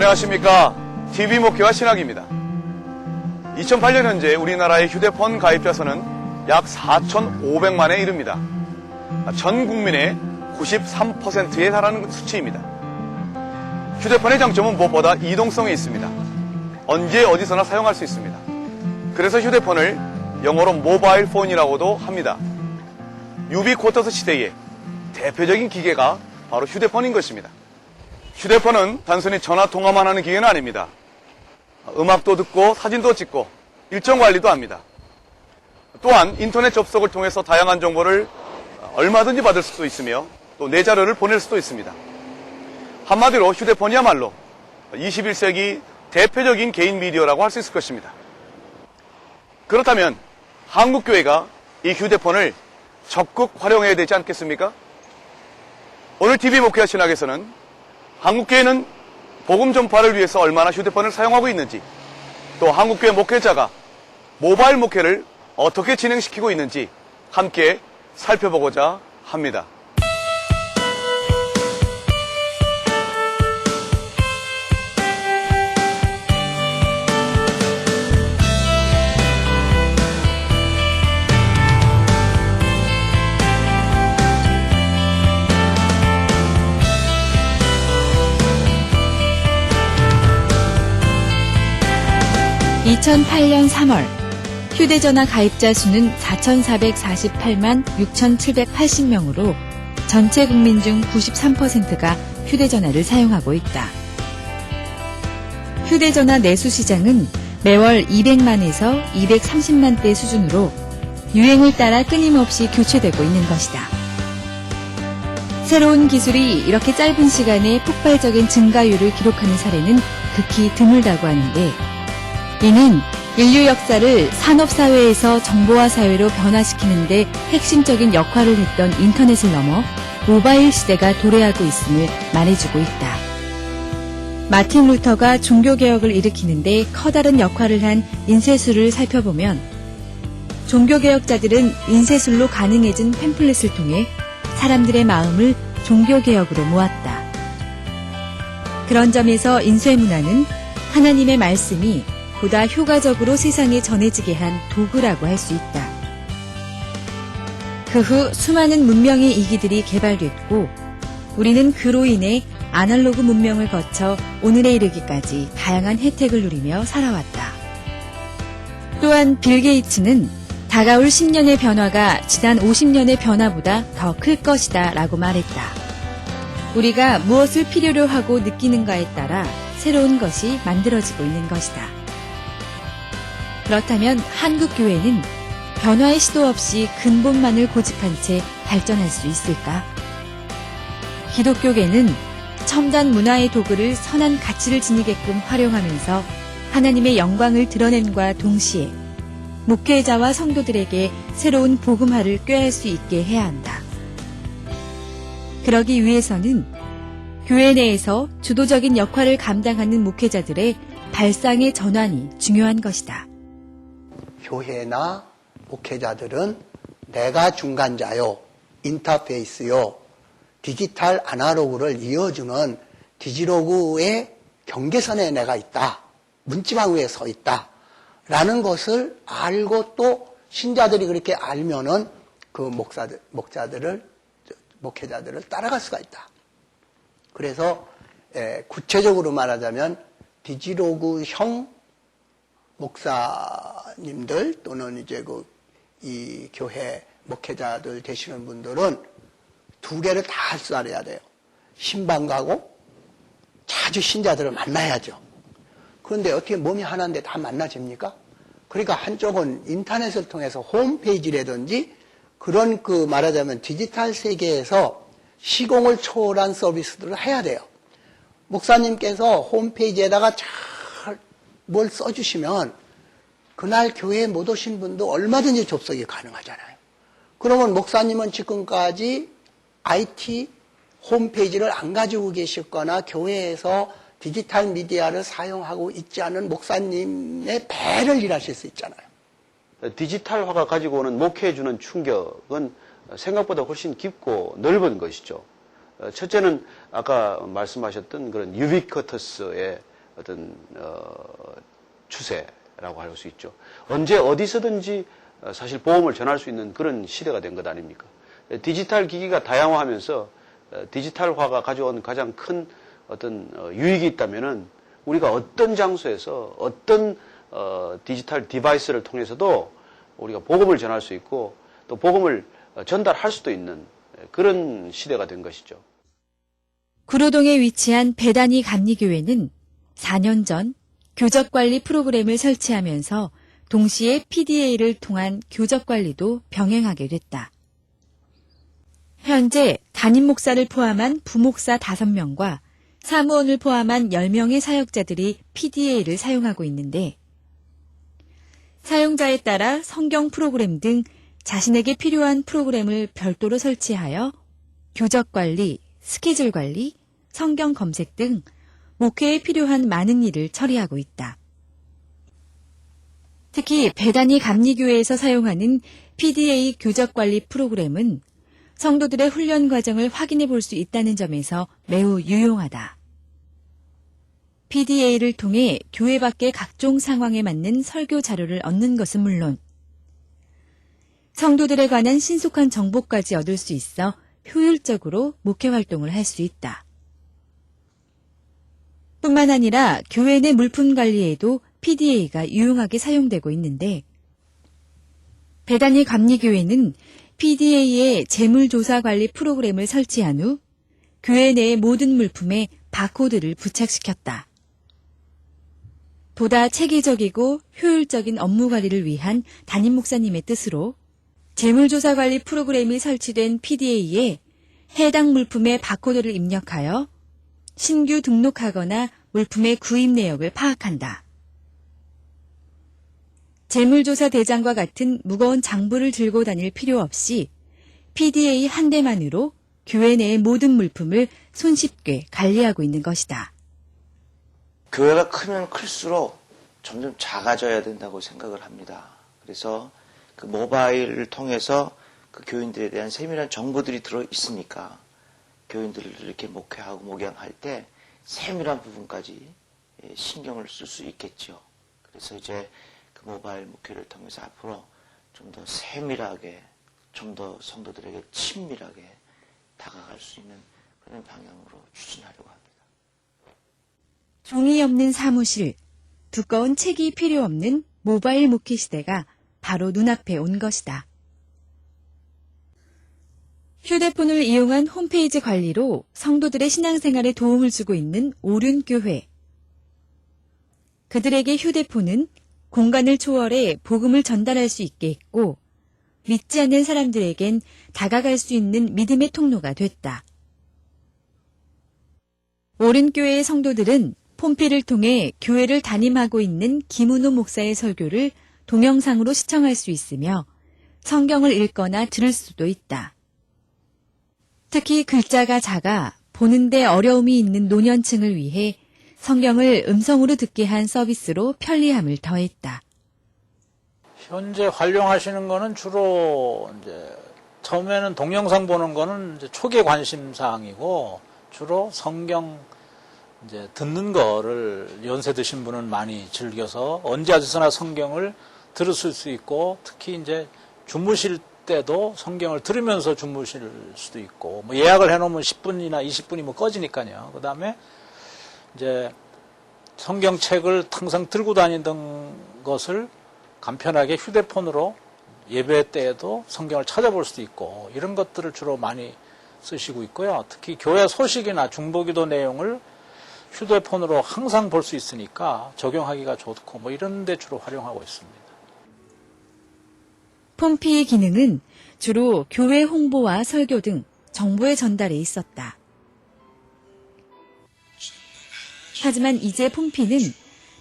안녕하십니까. TV 목회와 신학입니다. 2008년 현재 우리나라의 휴대폰 가입자 수는 약 4,500만에 이릅니다. 전 국민의 93%에 달하는 수치입니다. 휴대폰의 장점은 무엇보다 이동성에 있습니다. 언제 어디서나 사용할 수 있습니다. 그래서 휴대폰을 영어로 모바일 폰이라고도 합니다. 유비쿼터스 시대의 대표적인 기계가 바로 휴대폰인 것입니다. 휴대폰은 단순히 전화 통화만 하는 기계는 아닙니다. 음악도 듣고 사진도 찍고 일정 관리도 합니다. 또한 인터넷 접속을 통해서 다양한 정보를 얼마든지 받을 수도 있으며 또 내 자료를 보낼 수도 있습니다. 한마디로 휴대폰이야말로 21세기 대표적인 개인 미디어라고 할 수 있을 것입니다. 그렇다면 한국교회가 이 휴대폰을 적극 활용해야 되지 않겠습니까? 오늘 TV 목회와 신학에서는 한국교회는 복음 전파를 위해서 얼마나 휴대폰을 사용하고 있는지, 또 한국교회 목회자가 모바일 목회를 어떻게 진행시키고 있는지 함께 살펴보고자 합니다. (2008년 3월) 휴대전화 가입자 수는 4,448만 6,780명으로 전체 국민 중 93%가 휴대전화를 사용하고 있다. 휴대전화 내수 시장은 매월 200만에서 230만 대 수준으로 유행을 따라 끊임없이 교체되고 있는 것이다. 새로운 기술이 이렇게 짧은 시간에 폭발적인 증가율을 기록하는 사례는 극히 드물다고 하는데, 이는 인류 역사를 산업사회에서 정보화 사회로 변화시키는 데 핵심적인 역할을 했던 인터넷을 넘어 모바일 시대가 도래하고 있음을 말해주고 있다. 마틴 루터가 종교개혁을 일으키는 데 커다란 역할을 한 인쇄술을 살펴보면 종교개혁자들은 인쇄술로 가능해진 팸플렛을 통해 사람들의 마음을 종교개혁으로 모았다. 그런 점에서 인쇄문화는 하나님의 말씀이 보다 효과적으로 세상에 전해지게 한 도구라고 할 수 있다. 그 후 수많은 문명의 이기들이 개발됐고 우리는 그로 인해 아날로그 문명을 거쳐 오늘에 이르기까지 다양한 혜택을 누리며 살아왔다. 또한 빌 게이츠는 다가올 10년의 변화가 지난 50년의 변화보다 더 클 것이다 라고 말했다. 우리가 무엇을 필요로 하고 느끼는가에 따라 새로운 것이 만들어지고 있는 것이다. 그렇다면 한국교회는 변화의 시도 없이 근본만을 고집한 채 발전할 수 있을까? 기독교계는 첨단 문화의 도구를 선한 가치를 지니게끔 활용하면서 하나님의 영광을 드러낸과 동시에 목회자와 성도들에게 새로운 복음화를 꾀할 수 있게 해야 한다. 그러기 위해서는 교회 내에서 주도적인 역할을 감당하는 목회자들의 발상의 전환이 중요한 것이다. 교회나 목회자들은 내가 중간자요, 인터페이스요, 디지털 아날로그를 이어주는 디지로그의 경계선에 내가 있다. 문지방 위에 서 있다. 라는 것을 알고 또 신자들이 그렇게 알면은 그 목회자들을 따라갈 수가 있다. 그래서 구체적으로 말하자면 디지로그형 목사님들 또는 이제 이 교회 목회자들 되시는 분들은 두 개를 다 할 줄 알아야 돼요. 신방 가고 자주 신자들을 만나야죠. 그런데 어떻게 몸이 하나인데 다 만나집니까? 그러니까 한쪽은 인터넷을 통해서 홈페이지라든지 그런 말하자면 디지털 세계에서 시공을 초월한 서비스들을 해야 돼요. 목사님께서 홈페이지에다가 잘 뭘 써주시면 그날 교회에 못 오신 분도 얼마든지 접속이 가능하잖아요. 그러면 목사님은 지금까지 IT 홈페이지를 안 가지고 계셨거나 교회에서 디지털 미디어를 사용하고 있지 않은 목사님의 배를 일하실 수 있잖아요. 디지털화가 가지고 오는 목회해 주는 충격은 생각보다 훨씬 깊고 넓은 것이죠. 첫째는 아까 말씀하셨던 그런 유비쿼터스의 어떤 추세라고 할 수 있죠. 언제 어디서든지 사실 보험을 전할 수 있는 그런 시대가 된 것 아닙니까? 디지털 기기가 다양화하면서 디지털화가 가져온 가장 큰 어떤 유익이 있다면은 우리가 어떤 장소에서 어떤 디지털 디바이스를 통해서도 우리가 복음을 전할 수 있고 또 복음을 전달할 수도 있는 그런 시대가 된 것이죠. 구로동에 위치한 베다니 감리교회는 4년 전 교적관리 프로그램을 설치하면서 동시에 PDA를 통한 교적관리도 병행하게 됐다. 현재 담임 목사를 포함한 부목사 5명과 사무원을 포함한 10명의 사역자들이 PDA를 사용하고 있는데 사용자에 따라 성경 프로그램 등 자신에게 필요한 프로그램을 별도로 설치하여 교적 관리, 스케줄 관리, 성경 검색 등 목회에 필요한 많은 일을 처리하고 있다. 특히 베다니 감리교회에서 사용하는 PDA 교적 관리 프로그램은 성도들의 훈련 과정을 확인해 볼 수 있다는 점에서 매우 유용하다. PDA를 통해 교회 밖의 각종 상황에 맞는 설교 자료를 얻는 것은 물론 성도들에 관한 신속한 정보까지 얻을 수 있어 효율적으로 목회 활동을 할 수 있다. 뿐만 아니라 교회 내 물품 관리에도 PDA가 유용하게 사용되고 있는데 베다니 감리교회는 PDA의 재물조사 관리 프로그램을 설치한 후 교회 내의 모든 물품에 바코드를 부착시켰다. 보다 체계적이고 효율적인 업무 관리를 위한 담임 목사님의 뜻으로 재물조사 관리 프로그램이 설치된 PDA에 해당 물품의 바코드를 입력하여 신규 등록하거나 물품의 구입 내역을 파악한다. 재물조사 대장과 같은 무거운 장부를 들고 다닐 필요 없이 PDA 한 대만으로 교회 내의 모든 물품을 손쉽게 관리하고 있는 것이다. 교회가 크면 클수록 점점 작아져야 된다고 생각을 합니다. 그래서 그 모바일을 통해서 그 교인들에 대한 세밀한 정보들이 들어 있으니까 교인들을 이렇게 목회하고 목양할 때 세밀한 부분까지 신경을 쓸 수 있겠죠. 그래서 이제 그 모바일 목회를 통해서 앞으로 좀 더 세밀하게, 좀 더 성도들에게 친밀하게 다가갈 수 있는 그런 방향으로 추진하려고 합니다. 종이 없는 사무실, 두꺼운 책이 필요 없는 모바일 목회 시대가 바로 눈앞에 온 것이다. 휴대폰을 이용한 홈페이지 관리로 성도들의 신앙생활에 도움을 주고 있는 오륜교회. 그들에게 휴대폰은 공간을 초월해 복음을 전달할 수 있게 했고 믿지 않는 사람들에겐 다가갈 수 있는 믿음의 통로가 됐다. 오륜교회의 성도들은 폰피를 통해 교회를 담임하고 있는 김은호 목사의 설교를 동영상으로 시청할 수 있으며 성경을 읽거나 들을 수도 있다. 특히 글자가 작아 보는데 어려움이 있는 노년층을 위해 성경을 음성으로 듣게 한 서비스로 편리함을 더했다. 현재 활용하시는 거는 주로 이제 처음에는 동영상 보는 거는 이제 초기 관심 사항이고 주로 성경 이제 듣는 거를 연세 드신 분은 많이 즐겨서 언제 어디서나 성경을 들으실 수 있고 특히 이제 주무실 때도 성경을 들으면서 주무실 수도 있고 뭐 예약을 해놓으면 10분이나 20분이 뭐 꺼지니까요. 그 다음에 이제 성경책을 항상 들고 다니던 것을 간편하게 휴대폰으로 예배 때에도 성경을 찾아볼 수도 있고 이런 것들을 주로 많이 쓰시고 있고요. 특히 교회 소식이나 중보기도 내용을 휴대폰으로 항상 볼 수 있으니까 적용하기가 좋고 뭐 이런 데 주로 활용하고 있습니다. 폰피의 기능은 주로 교회 홍보와 설교 등 정보의 전달에 있었다. 하지만 이제 폰피는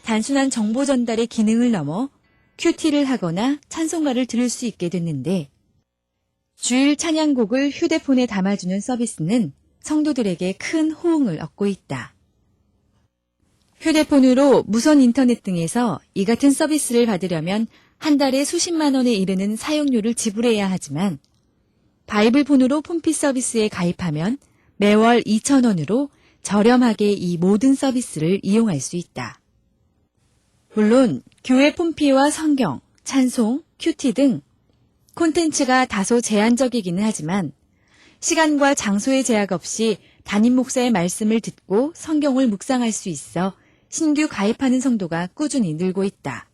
단순한 정보 전달의 기능을 넘어 큐티를 하거나 찬송가를 들을 수 있게 됐는데 주일 찬양곡을 휴대폰에 담아주는 서비스는 성도들에게 큰 호응을 얻고 있다. 휴대폰으로 무선 인터넷 등에서 이 같은 서비스를 받으려면 한 달에 수십만 원에 이르는 사용료를 지불해야 하지만 바이블폰으로 폰피 서비스에 가입하면 매월 2,000원으로 저렴하게 이 모든 서비스를 이용할 수 있다. 물론 교회 폼피와 성경, 찬송, 큐티 등 콘텐츠가 다소 제한적이기는 하지만 시간과 장소의 제약 없이 담임 목사의 말씀을 듣고 성경을 묵상할 수 있어 신규 가입하는 성도가 꾸준히 늘고 있다.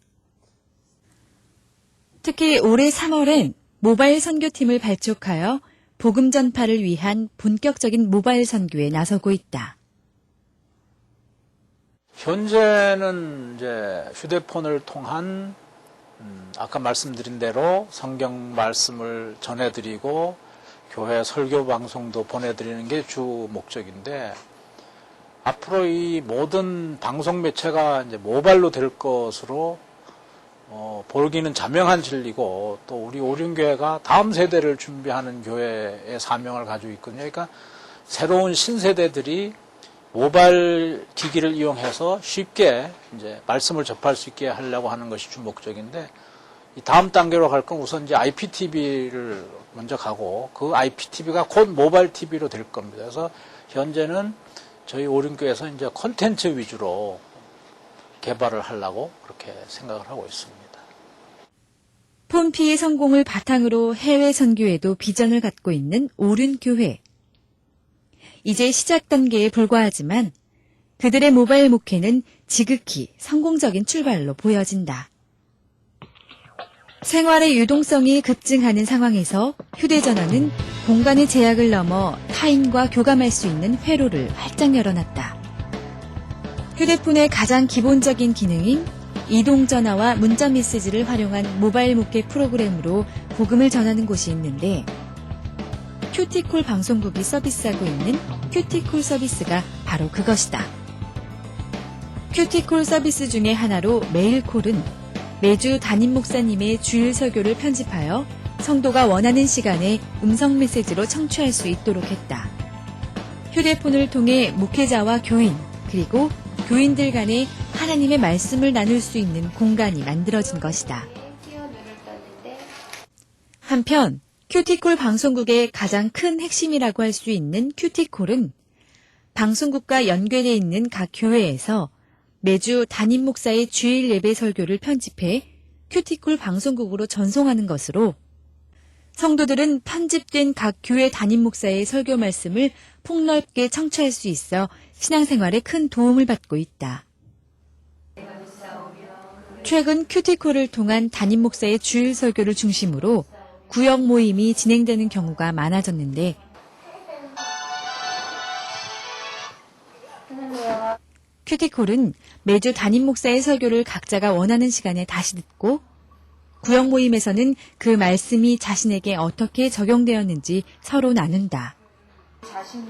특히 올해 3월엔 모바일 선교팀을 발족하여 복음 전파를 위한 본격적인 모바일 선교에 나서고 있다. 현재는 이제 휴대폰을 통한 아까 말씀드린 대로 성경 말씀을 전해드리고 교회 설교 방송도 보내드리는 게 주 목적인데 앞으로 이 모든 방송 매체가 이제 모바일로 될 것으로 볼기는 자명한 진리고 또 우리 오륜교회가 다음 세대를 준비하는 교회의 사명을 가지고 있거든요. 그러니까 새로운 신세대들이 모바일 기기를 이용해서 쉽게 이제 말씀을 접할 수 있게 하려고 하는 것이 주 목적인데 이 다음 단계로 갈 건 우선 이제 IPTV를 먼저 가고 그 IPTV가 곧 모바일 TV로 될 겁니다. 그래서 현재는 저희 오륜교회에서 이제 콘텐츠 위주로 개발을 하려고 그렇게 생각을 하고 있습니다. 폼피의 성공을 바탕으로 해외 선교에도 비전을 갖고 있는 오륜교회. 이제 시작 단계에 불과하지만 그들의 모바일 목회는 지극히 성공적인 출발로 보여진다. 생활의 유동성이 급증하는 상황에서 휴대전화는 공간의 제약을 넘어 타인과 교감할 수 있는 회로를 활짝 열어놨다. 휴대폰의 가장 기본적인 기능인 이동전화와 문자 메시지를 활용한 모바일 목회 프로그램으로 복음을 전하는 곳이 있는데 큐티콜 방송국이 서비스하고 있는 큐티콜 서비스가 바로 그것이다. 큐티콜 서비스 중에 하나로 메일콜은 매주 담임 목사님의 주일 설교를 편집하여 성도가 원하는 시간에 음성 메시지로 청취할 수 있도록 했다. 휴대폰을 통해 목회자와 교인, 그리고 교인들 간에 하나님의 말씀을 나눌 수 있는 공간이 만들어진 것이다. 한편 큐티콜 방송국의 가장 큰 핵심이라고 할 수 있는 큐티콜은 방송국과 연결되어 있는 각 교회에서 매주 담임 목사의 주일 예배 설교를 편집해 큐티콜 방송국으로 전송하는 것으로 성도들은 편집된 각 교회 담임 목사의 설교 말씀을 폭넓게 청취할 수 있어 신앙생활에 큰 도움을 받고 있다. 최근 큐티콜을 통한 담임 목사의 주일 설교를 중심으로 구역 모임이 진행되는 경우가 많아졌는데 큐티콜은 매주 담임 목사의 설교를 각자가 원하는 시간에 다시 듣고 구역 모임에서는 그 말씀이 자신에게 어떻게 적용되었는지 서로 나눈다. 자신이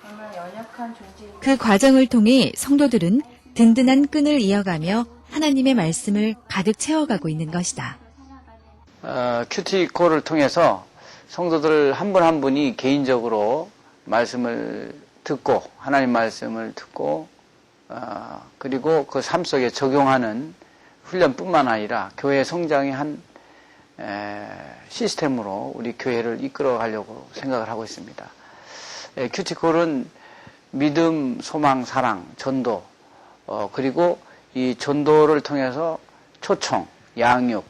정말 연약한 존재. 그 과정을 통해 성도들은 든든한 끈을 이어가며 하나님의 말씀을 가득 채워가고 있는 것이다. 큐티콜을 통해서 성도들 한 분 한 분이 개인적으로 말씀을 듣고 하나님 말씀을 듣고 그리고 그 삶 속에 적용하는 훈련뿐만 아니라 교회 성장의 한 시스템으로 우리 교회를 이끌어 가려고 생각을 하고 있습니다. 큐티콜은 믿음, 소망, 사랑, 전도 그리고 이 전도를 통해서 초청, 양육,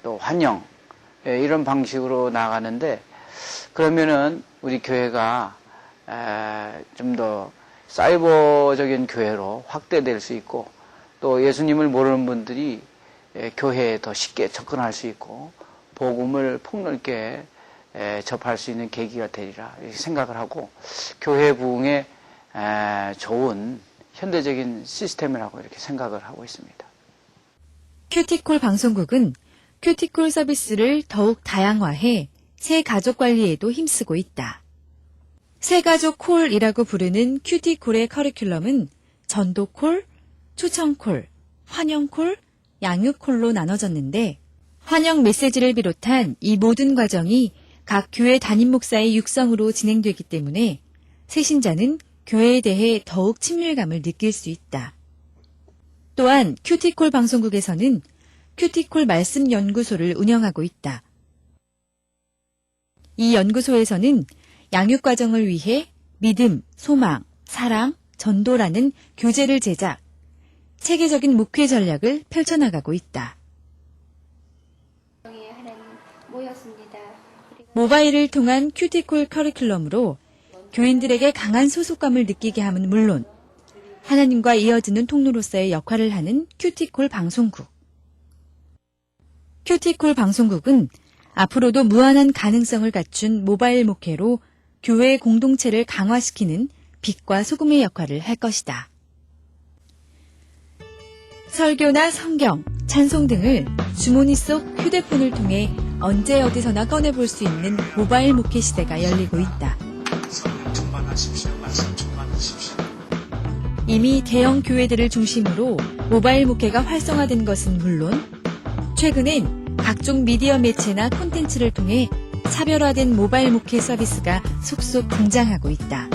또 환영 이런 방식으로 나가는데 그러면은 우리 교회가 좀 더 사이버적인 교회로 확대될 수 있고 또 예수님을 모르는 분들이 교회에 더 쉽게 접근할 수 있고 복음을 폭넓게 접할 수 있는 계기가 되리라 이렇게 생각을 하고 교회 부흥에 좋은 현대적인 시스템이라고 이렇게 생각을 하고 있습니다. 큐티콜 방송국은 큐티콜 서비스를 더욱 다양화해 새 가족 관리에도 힘쓰고 있다. 새 가족 콜이라고 부르는 큐티콜의 커리큘럼은 전도콜, 초청콜, 환영콜, 양육콜로 나눠졌는데 환영 메시지를 비롯한 이 모든 과정이 각 교회 담임 목사의 육성으로 진행되기 때문에 새신자는 교회에 대해 더욱 친밀감을 느낄 수 있다. 또한 큐티콜 방송국에서는 큐티콜 말씀 연구소를 운영하고 있다. 이 연구소에서는 양육 과정을 위해 믿음, 소망, 사랑, 전도라는 교재를 제작, 체계적인 목회 전략을 펼쳐나가고 있다. 하나님 모였습니다. 모바일을 통한 큐티콜 커리큘럼으로 교인들에게 강한 소속감을 느끼게 함은 물론 하나님과 이어지는 통로로서의 역할을 하는 큐티콜 방송국. 큐티콜 방송국은 앞으로도 무한한 가능성을 갖춘 모바일 목회로 교회 공동체를 강화시키는 빛과 소금의 역할을 할 것이다. 설교나 성경, 찬송 등을 주머니 속 휴대폰을 통해 언제 어디서나 꺼내볼 수 있는 모바일 목회 시대가 열리고 있다. 이미 대형 교회들을 중심으로 모바일 목회가 활성화된 것은 물론 최근엔 각종 미디어 매체나 콘텐츠를 통해 차별화된 모바일 목회 서비스가 속속 등장하고 있다.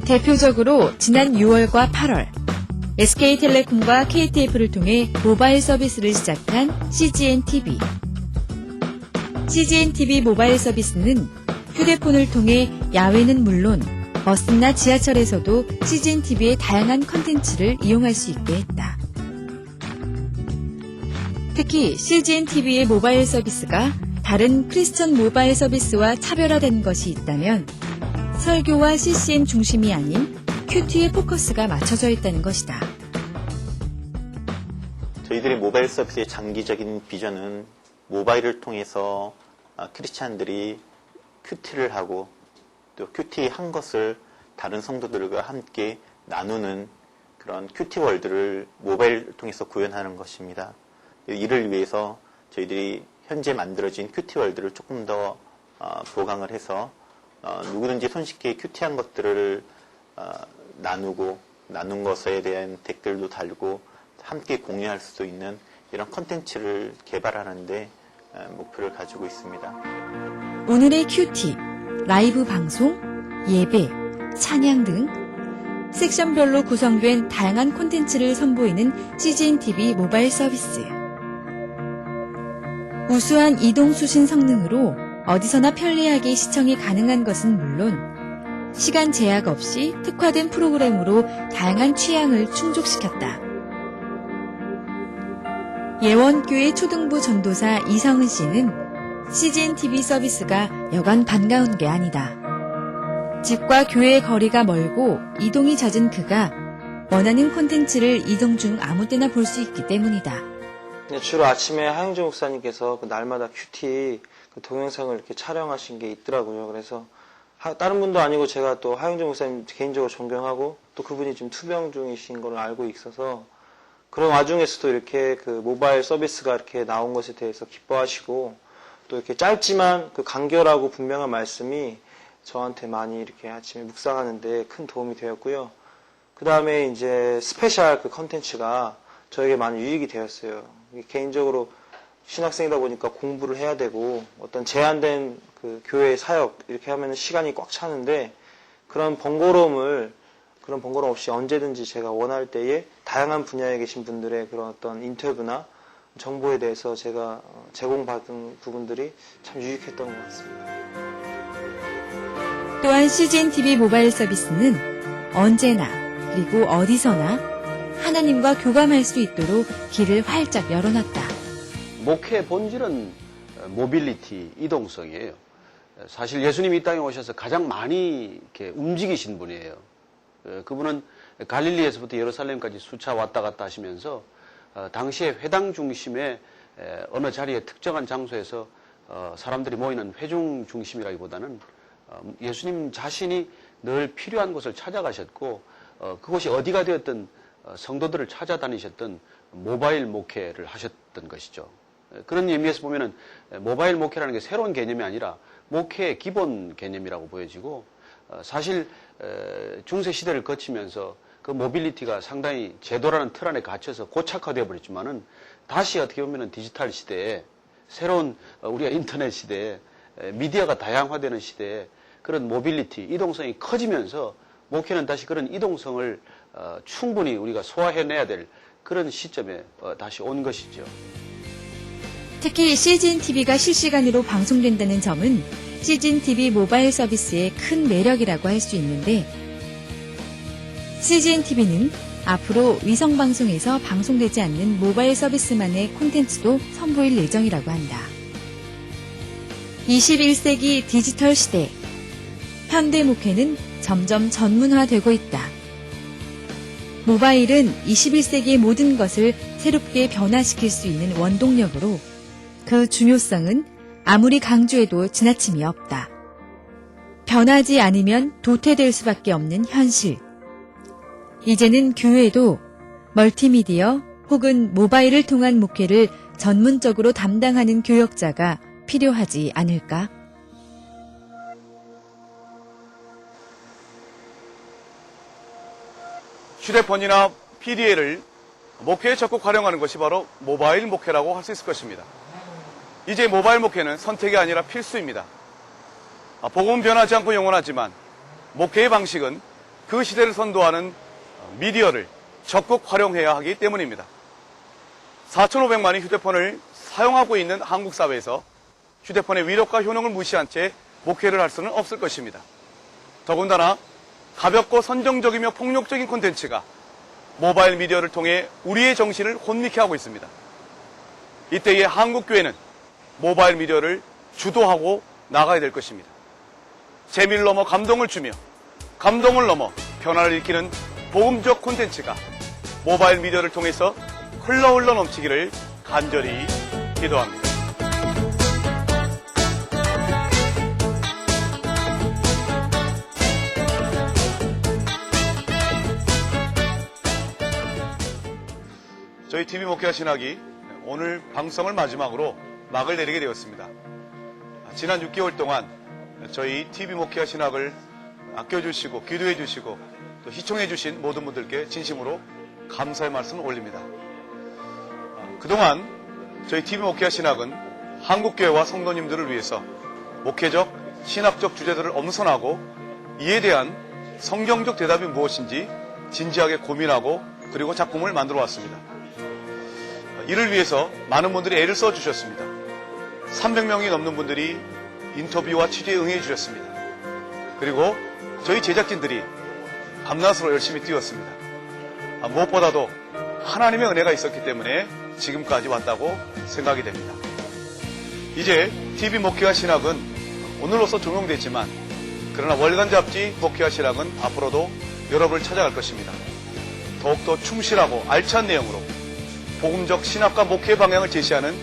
대표적으로 지난 6월과 8월 SK텔레콤과 KTF를 통해 모바일 서비스를 시작한 CGN-TV. CGN-TV 모바일 서비스는 휴대폰을 통해 야외는 물론 버스나 지하철에서도 CGN-TV의 다양한 콘텐츠를 이용할 수 있게 했다. 특히 CGN-TV의 모바일 서비스가 다른 크리스천 모바일 서비스와 차별화된 것이 있다면 설교와 CCN 중심이 아닌 큐티의 포커스가 맞춰져 있다는 것이다. 저희들의 모바일 서비스의 장기적인 비전은 모바일을 통해서 크리스찬들이 큐티를 하고 또 큐티 한 것을 다른 성도들과 함께 나누는 그런 큐티 월드를 모바일을 통해서 구현하는 것입니다. 이를 위해서 저희들이 현재 만들어진 큐티 월드를 조금 더 보강을 해서 누구든지 손쉽게 큐티한 것들을 나누고 나눈 것에 대한 댓글도 달고 함께 공유할 수 있는 이런 콘텐츠를 개발하는 데 목표를 가지고 있습니다. 오늘의 큐티, 라이브 방송, 예배, 찬양 등 섹션별로 구성된 다양한 콘텐츠를 선보이는 CGN-TV 모바일 서비스. 우수한 이동 수신 성능으로 어디서나 편리하게 시청이 가능한 것은 물론 시간 제약 없이 특화된 프로그램으로 다양한 취향을 충족시켰다. 예원교회 초등부 전도사 이성은 씨는 CGN-TV 서비스가 여간 반가운 게 아니다. 집과 교회의 거리가 멀고 이동이 잦은 그가 원하는 콘텐츠를 이동 중 아무 때나 볼 수 있기 때문이다. 주로 아침에 하영재 목사님께서 그 날마다 큐티 그 동영상을 이렇게 촬영하신 게 있더라고요. 그래서 다른 분도 아니고 제가 또 하영재 목사님 개인적으로 존경하고 또 그분이 지금 투병 중이신 걸 알고 있어서 그런 와중에서도 이렇게 그 모바일 서비스가 이렇게 나온 것에 대해서 기뻐하시고 또 이렇게 짧지만 그 간결하고 분명한 말씀이 저한테 많이 이렇게 아침에 묵상하는데 큰 도움이 되었고요. 그 다음에 이제 스페셜 그 컨텐츠가 저에게 많이 유익이 되었어요. 개인적으로 신학생이다 보니까 공부를 해야 되고 어떤 제한된 그 교회 사역 이렇게 하면 시간이 꽉 차는데 그런 번거로움 없이 언제든지 제가 원할 때에 다양한 분야에 계신 분들의 그런 어떤 인터뷰나 정보에 대해서 제가 제공받은 부분들이 참 유익했던 것 같습니다. 또한 CGN-TV 모바일 서비스는 언제나 그리고 어디서나 하나님과 교감할 수 있도록 길을 활짝 열어놨다. 목회의 본질은 모빌리티, 이동성이에요. 사실 예수님이 이 땅에 오셔서 가장 많이 이렇게 움직이신 분이에요. 그분은 갈릴리에서부터 예루살렘까지 수차 왔다 갔다 하시면서 당시에 회당 중심의 어느 자리에 특정한 장소에서 사람들이 모이는 회중 중심이라기보다는 예수님 자신이 늘 필요한 곳을 찾아가셨고 그곳이 어디가 되었든 성도들을 찾아다니셨던 모바일 목회를 하셨던 것이죠. 그런 의미에서 보면은 모바일 목회라는 게 새로운 개념이 아니라 목회의 기본 개념이라고 보여지고 사실 중세 시대를 거치면서 그 모빌리티가 상당히 제도라는 틀 안에 갇혀서 고착화되어 버렸지만은 다시 어떻게 보면은 디지털 시대에 새로운 우리가 인터넷 시대에 미디어가 다양화되는 시대에 그런 모빌리티, 이동성이 커지면서 목회는 다시 그런 이동성을 충분히 우리가 소화해내야 될 그런 시점에 다시 온 것이죠. 특히 CGN-TV가 실시간으로 방송된다는 점은 CGN-TV 모바일 서비스의 큰 매력이라고 할 수 있는데 CGN-TV는 앞으로 위성방송에서 방송되지 않는 모바일 서비스만의 콘텐츠도 선보일 예정이라고 한다. 21세기 디지털 시대, 현대 목회는 점점 전문화되고 있다. 모바일은 21세기의 모든 것을 새롭게 변화시킬 수 있는 원동력으로 그 중요성은 아무리 강조해도 지나침이 없다. 변하지 않으면 도태될 수밖에 없는 현실. 이제는 교회도 멀티미디어 혹은 모바일을 통한 목회를 전문적으로 담당하는 교역자가 필요하지 않을까? 휴대폰이나 PDA를 목회에 적극 활용하는 것이 바로 모바일 목회라고 할 수 있을 것입니다. 이제 모바일 목회는 선택이 아니라 필수입니다. 복음은 변하지 않고 영원하지만 목회의 방식은 그 시대를 선도하는 미디어를 적극 활용해야 하기 때문입니다. 4,500만이 휴대폰을 사용하고 있는 한국 사회에서 휴대폰의 위력과 효능을 무시한 채 목회를 할 수는 없을 것입니다. 더군다나 가볍고 선정적이며 폭력적인 콘텐츠가 모바일 미디어를 통해 우리의 정신을 혼미케 하고 있습니다. 이때의 한국교회는 모바일 미디어를 주도하고 나가야 될 것입니다. 재미를 넘어 감동을 주며 감동을 넘어 변화를 일으키는 복음적 콘텐츠가 모바일 미디어를 통해서 흘러 넘치기를 간절히 기도합니다. 저희 TV 목회와 신학이 오늘 방송을 마지막으로 막을 내리게 되었습니다. 지난 6개월 동안 저희 TV 목회와 신학을 아껴주시고 기도해주시고 또 시청해주신 모든 분들께 진심으로 감사의 말씀을 올립니다. 그동안 저희 TV 목회와 신학은 한국교회와 성도님들을 위해서 목회적, 신학적 주제들을 엄선하고 이에 대한 성경적 대답이 무엇인지 진지하게 고민하고 그리고 작품을 만들어 왔습니다. 이를 위해서 많은 분들이 애를 써주셨습니다. 300명이 넘는 분들이 인터뷰와 취재에 응해 주셨습니다. 그리고 저희 제작진들이 밤낮으로 열심히 뛰었습니다. 무엇보다도 하나님의 은혜가 있었기 때문에 지금까지 왔다고 생각이 됩니다. 이제 TV 목회와 신학은 오늘로서 종용됐지만 그러나 월간 잡지 목회와 신학은 앞으로도 여러분을 찾아갈 것입니다. 더욱더 충실하고 알찬 내용으로 복음적 신학과 목회 방향을 제시하는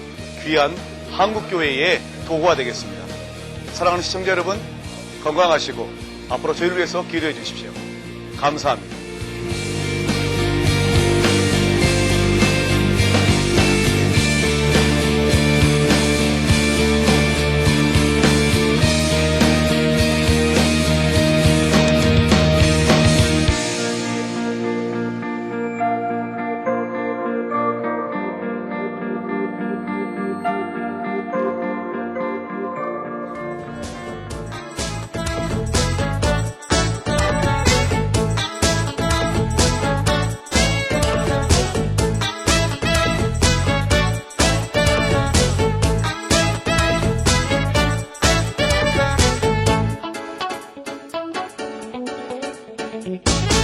귀한 한국교회의 도구가 되겠습니다. 사랑하는 시청자 여러분, 건강하시고 앞으로 저희를 위해서 기도해 주십시오. 감사합니다. Thank you.